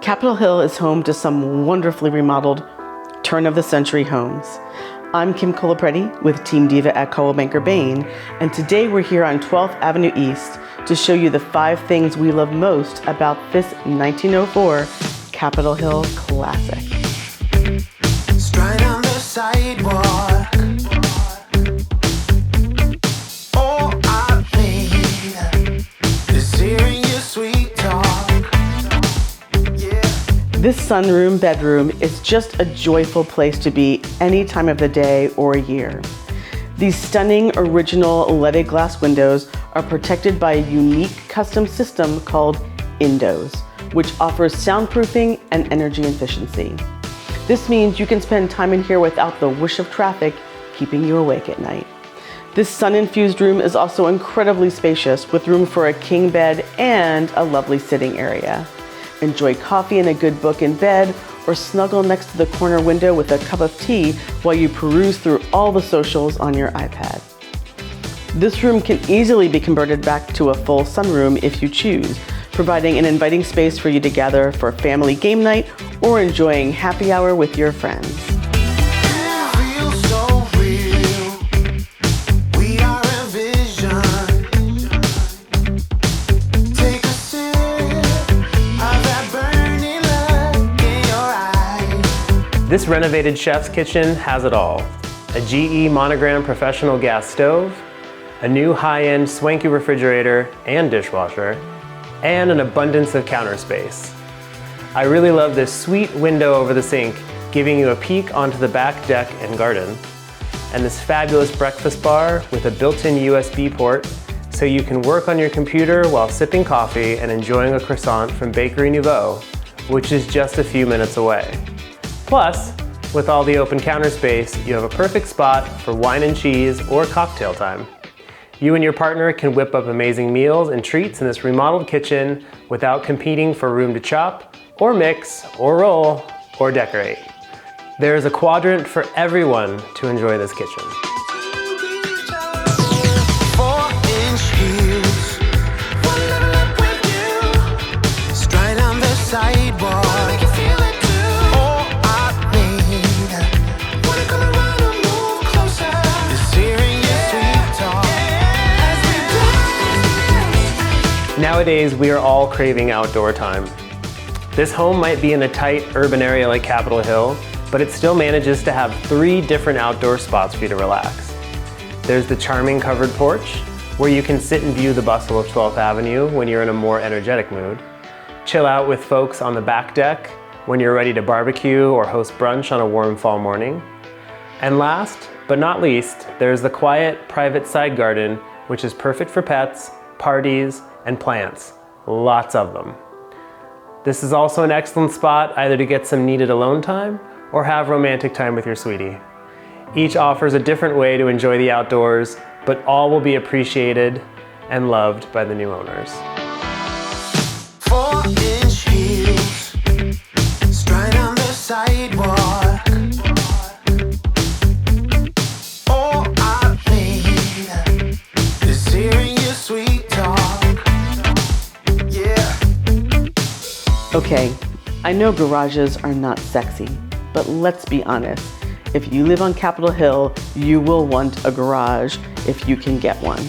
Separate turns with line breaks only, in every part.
Capitol Hill is home to some wonderfully remodeled turn-of-the-century homes. I'm Kim Colapreti with Team Diva at Coldwell Banker Bain, and today we're here on 12th Avenue East to show you the 5 things we love most about this 1904 Capitol Hill classic.
Straight on the sidewalk. All I need is hearing your sweet talk.
This sunroom bedroom is just a joyful place to be any time of the day or year. These stunning original leaded glass windows are protected by a unique custom system called Indos, which offers soundproofing and energy efficiency. This means you can spend time in here without the whoosh of traffic keeping you awake at night. This sun-infused room is also incredibly spacious with room for a king bed and a lovely sitting area. Enjoy coffee and a good book in bed, or snuggle next to the corner window with a cup of tea while you peruse through all the socials on your iPad. This room can easily be converted back to a full sunroom if you choose, providing an inviting space for you to gather for family game night or enjoying happy hour with your friends.
This renovated chef's kitchen has it all. A GE Monogram professional gas stove, a new high-end swanky refrigerator and dishwasher, and an abundance of counter space. I really love this sweet window over the sink, giving you a peek onto the back deck and garden. And this fabulous breakfast bar with a built-in USB port, so you can work on your computer while sipping coffee and enjoying a croissant from Bakery Nouveau, which is just a few minutes away. Plus, with all the open counter space, you have a perfect spot for wine and cheese or cocktail time. You and your partner can whip up amazing meals and treats in this remodeled kitchen without competing for room to chop, or mix, or roll, or decorate. There is a quadrant for everyone to enjoy this kitchen.
4-inch heels, one level up with you, straight on the sidewalk.
Nowadays, we are all craving outdoor time. This home might be in a tight urban area like Capitol Hill, but it still manages to have 3 different outdoor spots for you to relax. There's the charming covered porch, where you can sit and view the bustle of 12th Avenue when you're in a more energetic mood. Chill out with folks on the back deck when you're ready to barbecue or host brunch on a warm fall morning. And last, but not least, there's the quiet, private side garden, which is perfect for pets, parties, and plants, lots of them. This is also an excellent spot either to get some needed alone time or have romantic time with your sweetie. Each offers a different way to enjoy the outdoors, but all will be appreciated and loved by the new owners.
4-inch heels, straight on the sidewalk. All I need is hearing your sweet talk.
Okay, I know garages are not sexy, but let's be honest. If you live on Capitol Hill, you will want a garage if you can get one.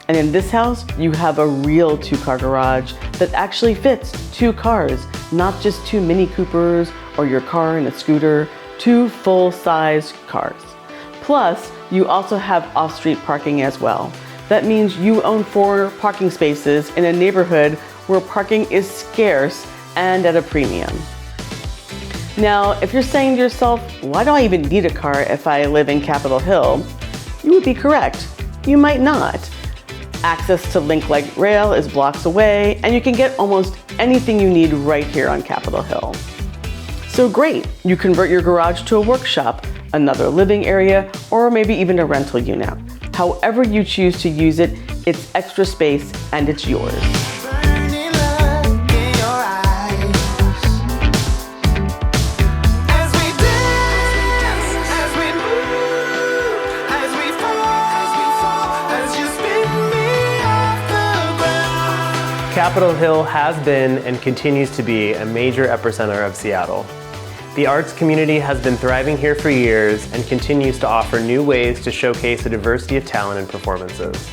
And in this house, you have a real 2-car garage that actually fits 2 cars, not just 2 Mini Coopers or your car and a scooter, 2 full-size cars. Plus, you also have off-street parking as well. That means you own 4 parking spaces in a neighborhood where parking is scarce and at a premium. Now, if you're saying to yourself, why do I even need a car if I live in Capitol Hill? You would be correct. You might not. Access to Link Light Rail is blocks away, and you can get almost anything you need right here on Capitol Hill. So great, you convert your garage to a workshop, another living area, or maybe even a rental unit. However you choose to use it, it's extra space and it's yours.
Capitol Hill has been and continues to be a major epicenter of Seattle. The arts community has been thriving here for years and continues to offer new ways to showcase a diversity of talent and performances.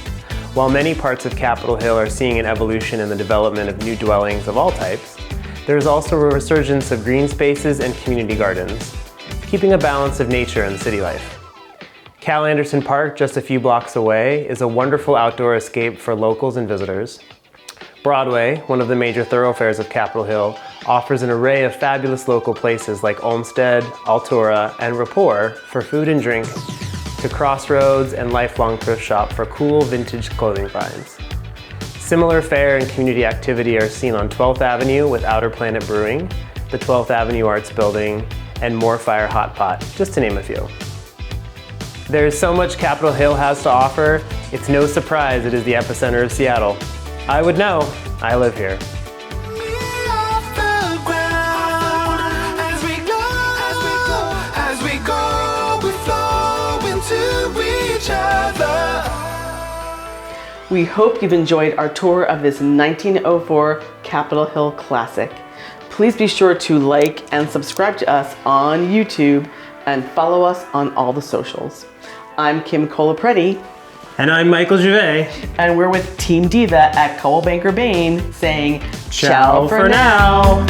While many parts of Capitol Hill are seeing an evolution in the development of new dwellings of all types, there is also a resurgence of green spaces and community gardens, keeping a balance of nature and city life. Cal Anderson Park, just a few blocks away, is a wonderful outdoor escape for locals and visitors. Broadway, one of the major thoroughfares of Capitol Hill, offers an array of fabulous local places like Olmsted, Altura, and Rapport for food and drink, to Crossroads and Lifelong Thrift Shop for cool vintage clothing finds. Similar fare and community activity are seen on 12th Avenue with Outer Planet Brewing, the 12th Avenue Arts Building, and Moorfire Hot Pot, just to name a few. There's so much Capitol Hill has to offer, it's no surprise it is the epicenter of Seattle. I would know, I live here.
We hope you've enjoyed our tour of this 1904 Capitol Hill classic. Please be sure to like and subscribe to us on YouTube and follow us on all the socials. I'm Kim Colapreti.
And I'm Michael Gervais.
And we're with Team Diva at Coldwell Banker Bain saying,
Ciao for now.